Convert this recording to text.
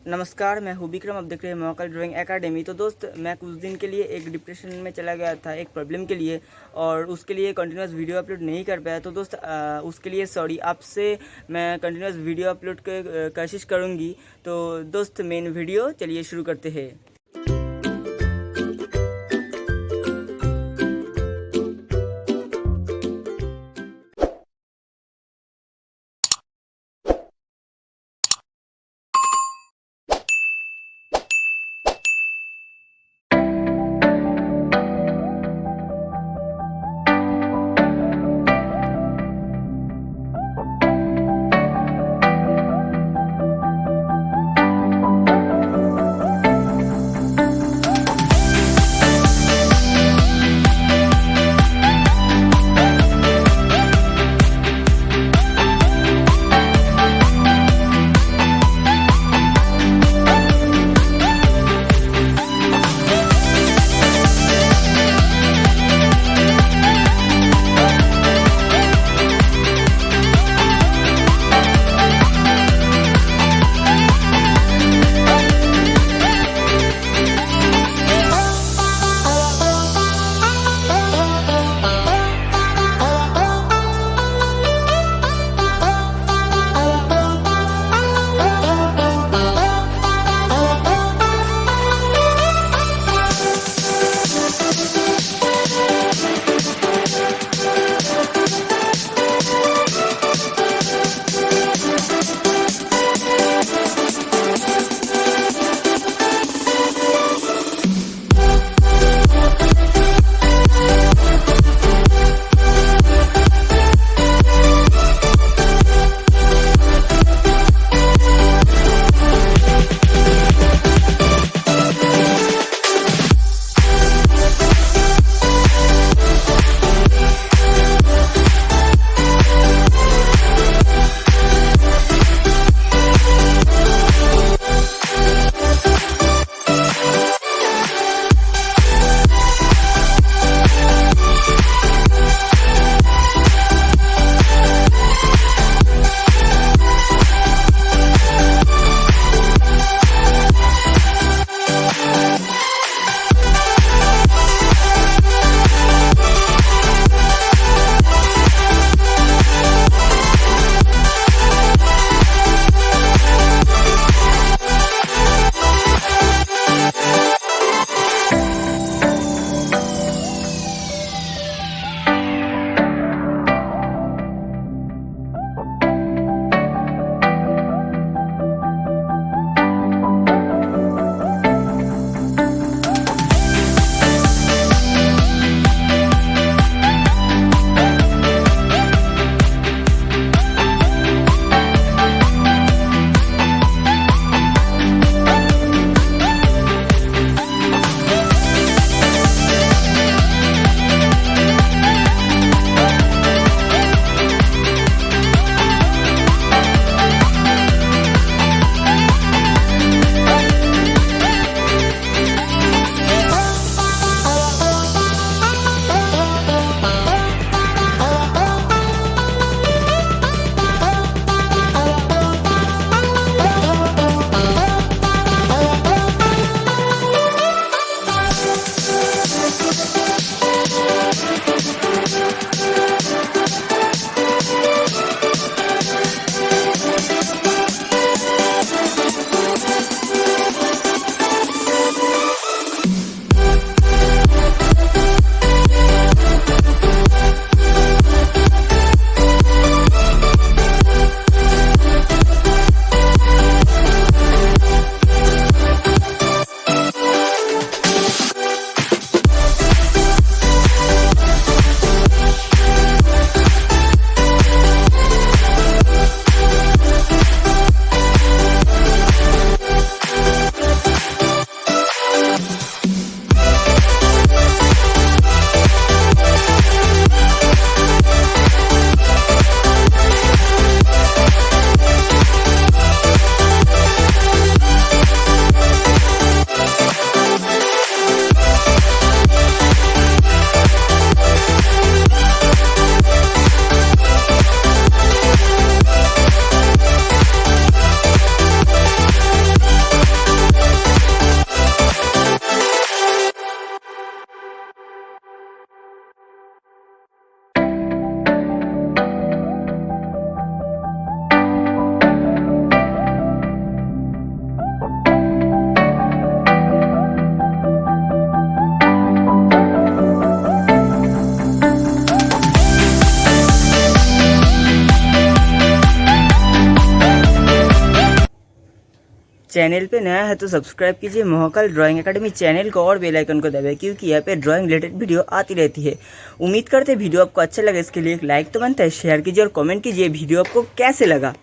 नमस्कार, मैं हूँ बिक्रम। अब देख रहे हैं महाकाल ड्राइंग एकेडमी। तो दोस्त, मैं कुछ दिन के लिए एक डिप्रेशन में चला गया था एक प्रॉब्लम के लिए, और उसके लिए कंटिन्यूस वीडियो अपलोड नहीं कर पाया। तो दोस्त, उसके लिए सॉरी। आपसे मैं कंटिन्यूस वीडियो अपलोड कर कोशिश करूँगी। तो दोस्त, मेन वीडियो चलिए शुरू करते हैं। चैनल पे नया है तो सब्सक्राइब कीजिए महाकाल ड्राइंग एकेडमी चैनल को और बेल आइकन को दबाइए, क्योंकि यहाँ पे ड्राइंग रिलेटेड वीडियो आती रहती है। उम्मीद करते हैं वीडियो आपको अच्छा लगे। इसके लिए एक लाइक तो बनता है, शेयर कीजिए और कमेंट कीजिए वीडियो आपको कैसे लगा।